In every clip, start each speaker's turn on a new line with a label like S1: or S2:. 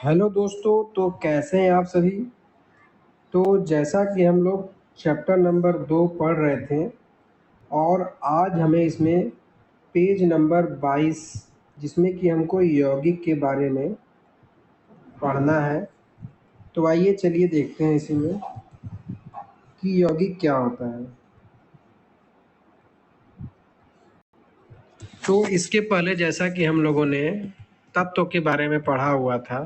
S1: Hello दोस्तों, तो कैसे हैं आप सभी। तो जैसा कि हम लोग चैप्टर नंबर 2 पढ़ रहे थे और आज हमें इसमें पेज नंबर 22 जिसमें कि हमको यौगिक के बारे में पढ़ना है। तो आइए चलिए देखते हैं इसी में कि यौगिक क्या होता है। तो इसके पहले जैसा कि हम लोगों ने तत्व के बारे में पढ़ा हुआ था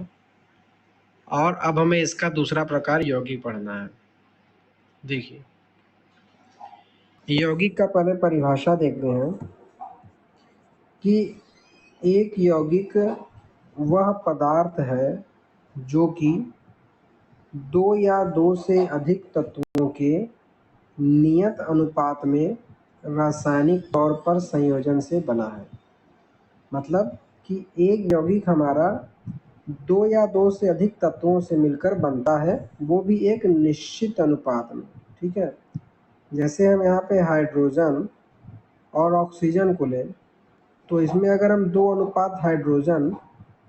S1: और अब हमें इसका दूसरा प्रकार यौगिक पढ़ना है। देखिए, यौगिक का पहले परिभाषा देखते हैं कि एक यौगिक वह पदार्थ है जो कि दो या दो से अधिक तत्वों के नियत अनुपात में रासायनिक तौर पर संयोजन से बना है। मतलब कि एक यौगिक हमारा दो या दो से अधिक तत्वों से मिलकर बनता है, वो भी एक निश्चित अनुपात में। ठीक है, जैसे हम यहाँ पे हाइड्रोजन और ऑक्सीजन को लें तो इसमें अगर हम 2 अनुपात हाइड्रोजन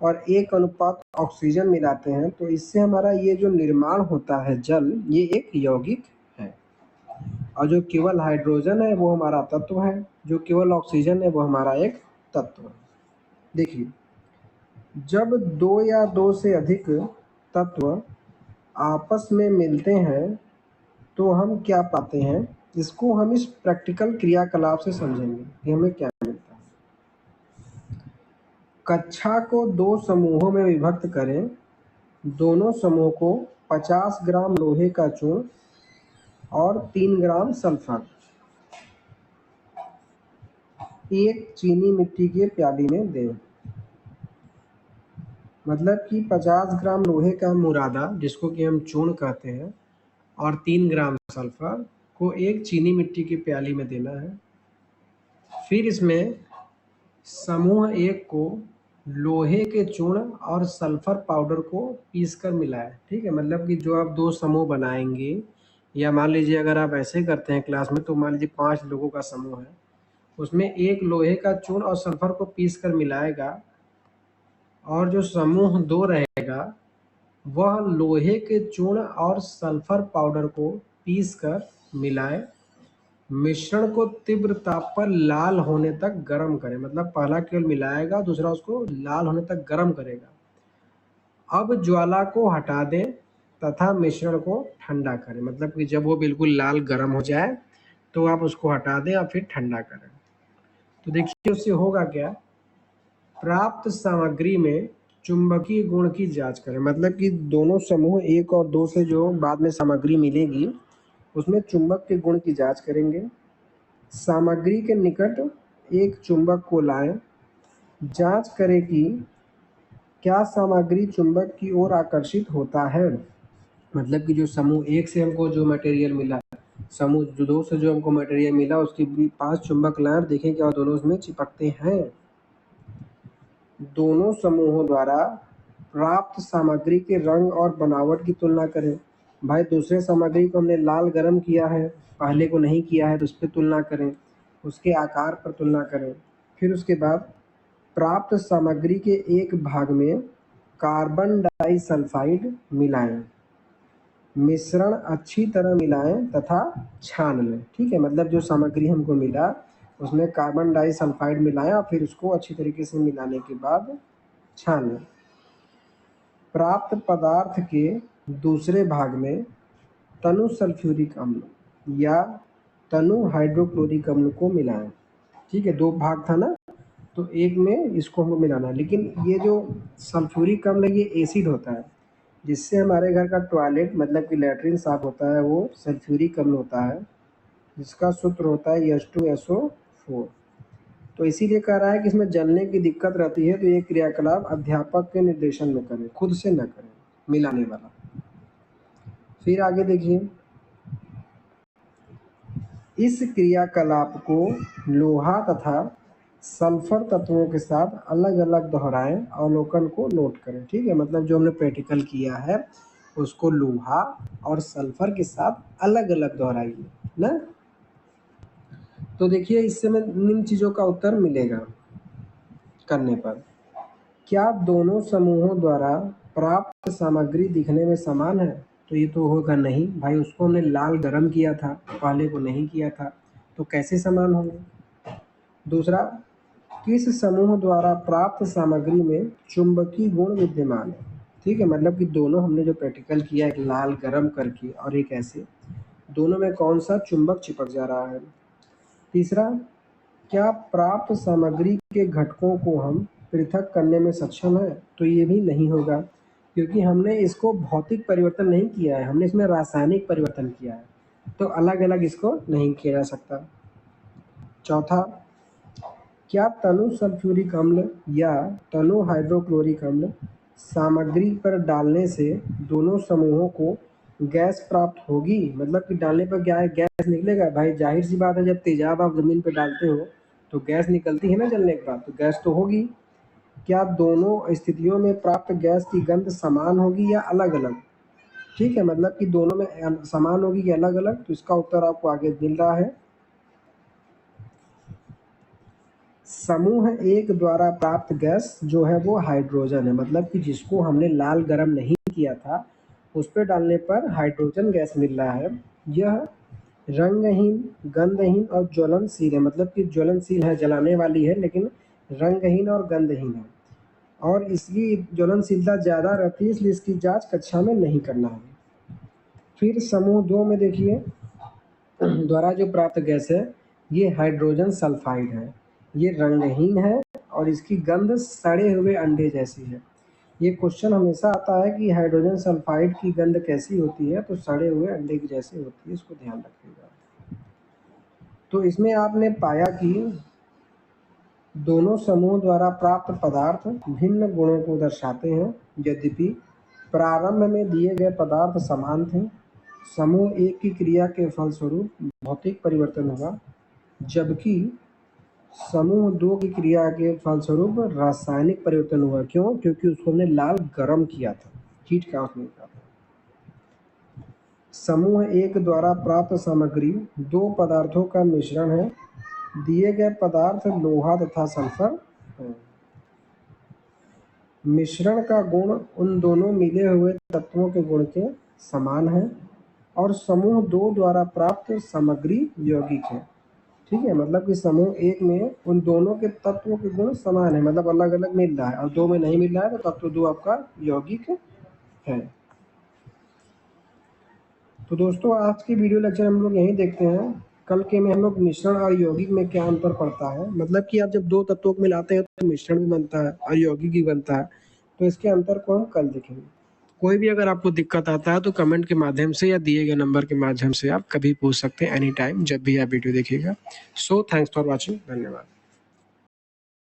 S1: और 1 अनुपात ऑक्सीजन मिलाते हैं तो इससे हमारा ये जो निर्माण होता है जल, ये एक यौगिक है। और जो केवल हाइड्रोजन है वो हमारा तत्व है, जो केवल ऑक्सीजन है वो हमारा एक तत्व है। देखिए, जब 2 या 2 से अधिक तत्व आपस में मिलते हैं तो हम क्या पाते हैं, इसको हम इस प्रैक्टिकल क्रियाकलाप से समझेंगे कि हमें क्या मिलता है। कक्षा को 2 समूहों में विभक्त करें। दोनों समूह को 50 ग्राम लोहे का चूर्ण और 3 ग्राम सल्फर एक चीनी मिट्टी के प्याली में दें। मतलब कि 50 ग्राम लोहे का मुरादा, जिसको कि हम चूर्ण कहते हैं, और 3 ग्राम सल्फर को एक चीनी मिट्टी की प्याली में देना है। फिर इसमें समूह 1 को लोहे के चूर्ण और सल्फर पाउडर को पीसकर मिलाएं। ठीक है, मतलब कि जो आप 2 समूह बनाएंगे, या मान लीजिए अगर आप ऐसे करते हैं क्लास में, तो मान लीजिए 5 लोगों का समूह है, उसमें एक लोहे का चूर्ण और सल्फर को पीसकर मिलाएगा और जो समूह 2 रहेगा वह लोहे के चूर्ण और सल्फर पाउडर को पीसकर मिलाए। मिश्रण को तीव्र ताप पर लाल होने तक गर्म करें। मतलब पहला केवल मिलाएगा, दूसरा उसको लाल होने तक गर्म करेगा। अब ज्वाला को हटा दें तथा मिश्रण को ठंडा करें। मतलब कि जब वो बिल्कुल लाल गर्म हो जाए तो आप उसको हटा दें और फिर ठंडा करें। तो देखिए उससे होगा क्या, प्राप्त सामग्री में चुंबकीय गुण की जांच करें। मतलब कि दोनों समूह 1 और 2 से जो बाद में सामग्री मिलेगी उसमें चुंबक के गुण की जांच करेंगे। सामग्री के निकट एक चुंबक को लाएं। जांच करें कि क्या सामग्री चुंबक की ओर आकर्षित होता है। मतलब कि जो समूह 1 से हमको जो मटेरियल मिला, समूह 2 से जो हमको मटेरियल मिला, उसके भी 5 चुंबक लाएं, देखें क्या दोनों उसमें चिपकते हैं। दोनों समूहों द्वारा प्राप्त सामग्री के रंग और बनावट की तुलना करें। भाई दूसरे सामग्री को हमने लाल गर्म किया है, पहले को नहीं किया है, तो उस पर तुलना करें, उसके आकार पर तुलना करें। फिर उसके बाद प्राप्त सामग्री के एक भाग में कार्बन डाइसल्फाइड मिलाएं। मिश्रण अच्छी तरह मिलाएं तथा छान लें। ठीक है, मतलब जो सामग्री हमको मिला उसमें कार्बन डाइसल्फाइड मिलाएं और फिर उसको अच्छी तरीके से मिलाने के बाद छान लें। प्राप्त पदार्थ के दूसरे भाग में तनु सल्फ्यूरिक अम्ल या तनु हाइड्रोक्लोरिक अम्ल को मिलाएं। ठीक है, 2 भाग था ना, तो एक में इसको हमको मिलाना है। लेकिन ये जो सल्फ्यूरिक अम्ल ये एसिड होता है, जिससे हमारे घर का टॉयलेट मतलब कि लैट्रिन साफ होता है, वो सल्फ्यूरिक अम्ल होता है, जिसका सूत्र होता है H2SO4। तो इसीलिए कह रहा है कि इसमें जलने की दिक्कत रहती है, तो ये क्रियाकलाप अध्यापक के निर्देशन में करें, खुद से न करें मिलाने वाला। फिर आगे देखिए, इस क्रियाकलाप को लोहा तथा सल्फर तत्वों के साथ अलग अलग दोहराएं, अवलोकन को नोट करें। ठीक है, मतलब जो हमने प्रैक्टिकल किया है उसको लोहा और सल्फर के साथ अलग अलग दोहराइए ना। तो देखिए इससे में निम्न चीज़ों का उत्तर मिलेगा करने पर। क्या दोनों समूहों द्वारा प्राप्त सामग्री दिखने में समान है, तो ये तो होगा नहीं भाई, उसको हमने लाल गरम किया था, पहले को नहीं किया था, तो कैसे समान होंगे। दूसरा, किस समूह द्वारा प्राप्त सामग्री में चुंबकीय गुण विद्यमान है। ठीक है, मतलब कि दोनों हमने जो प्रैक्टिकल किया, एक लाल गरम करके और एक ऐसे, दोनों में कौन सा चुंबक चिपक जा रहा है। तीसरा, क्या प्राप्त सामग्री के घटकों को हम पृथक करने में सक्षम है, तो ये भी नहीं होगा, क्योंकि हमने इसको भौतिक परिवर्तन नहीं किया है, हमने इसमें रासायनिक परिवर्तन किया है, तो अलग अलग इसको नहीं किया जा सकता। चौथा, क्या तनु सल्फ्यूरिक अम्ल या तनु हाइड्रोक्लोरिक अम्ल सामग्री पर डालने से दोनों समूहों को गैस प्राप्त होगी। मतलब कि डालने पर क्या है, गैस निकलेगा भाई, जाहिर सी बात है, जब तेजाब आप ज़मीन पर डालते हो तो गैस निकलती है ना जलने के बाद, तो गैस तो होगी। क्या दोनों स्थितियों में प्राप्त गैस की गंध समान होगी या अलग अलग। ठीक है, मतलब कि दोनों में समान होगी कि अलग अलग, तो इसका उत्तर आपको आगे मिल रहा है। समूह एक द्वारा प्राप्त गैस जो है वो हाइड्रोजन है, मतलब कि जिसको हमने लाल गरम नहीं किया था उस पर डालने पर हाइड्रोजन गैस मिल रहा है। यह रंगहीन, गंधहीन और ज्वलनशील है, मतलब कि ज्वलनशील है, जलाने वाली है, लेकिन रंगहीन और गंधहीन है, और इसकी ज्वलनशीलता ज़्यादा रहती है, इसलिए इसकी जांच कक्षा में नहीं करना है। फिर समूह 2 में देखिए, द्वारा जो प्राप्त गैस है ये हाइड्रोजन सल्फाइड है, ये रंगहीन है और इसकी गंध सड़े हुए अंडे जैसी है। ये क्वेश्चन हमेशा आता है कि हाइड्रोजन सल्फाइड की गंध कैसी होती है, तो सड़े हुए अंडे की जैसी होती है, इसको ध्यान रखिएगा। तो इसमें आपने पाया कि दोनों समूह द्वारा प्राप्त पदार्थ भिन्न गुणों को दर्शाते हैं, यद्यपि प्रारंभ में दिए गए पदार्थ समान थे। समूह एक की क्रिया के फलस्वरूप भौतिक परिवर्तन हुआ, जबकि समूह 2 की क्रिया के फलस्वरूप रासायनिक परिवर्तन हुआ। क्यों? क्योंकि उसको हमने लाल गरम किया था, हीट ट्रांसफर था। समूह 1 द्वारा प्राप्त सामग्री 2 पदार्थों का मिश्रण है। दिए गए पदार्थ लोहा तथा सल्फर है। मिश्रण का गुण उन दोनों मिले हुए तत्वों के गुण के समान है, और समूह 2 द्वारा प्राप्त सामग्री यौगिक है। ठीक है, मतलब कि समूह 1 में उन दोनों के तत्वों के गुण समान है, मतलब अलग अलग मिल रहा है, और 2 में नहीं मिल रहा है, तो तत्व 2 आपका यौगिक है। तो दोस्तों, आज की वीडियो लेक्चर हम लोग यहीं देखते हैं। कल के में हम लोग मिश्रण और यौगिक में क्या अंतर पड़ता है, मतलब कि आप जब 2 तत्वों को मिलाते हैं तो मिश्रण भी बनता है और यौगिक भी बनता है, तो इसके अंतर को हम कल देखेंगे। कोई भी अगर आपको दिक्कत आता है तो कमेंट के माध्यम से या दिए गए नंबर के माध्यम से आप कभी पूछ सकते हैं, एनी टाइम, जब भी आप वीडियो देखिएगा। सो थैंक्स फॉर वॉचिंग, धन्यवाद।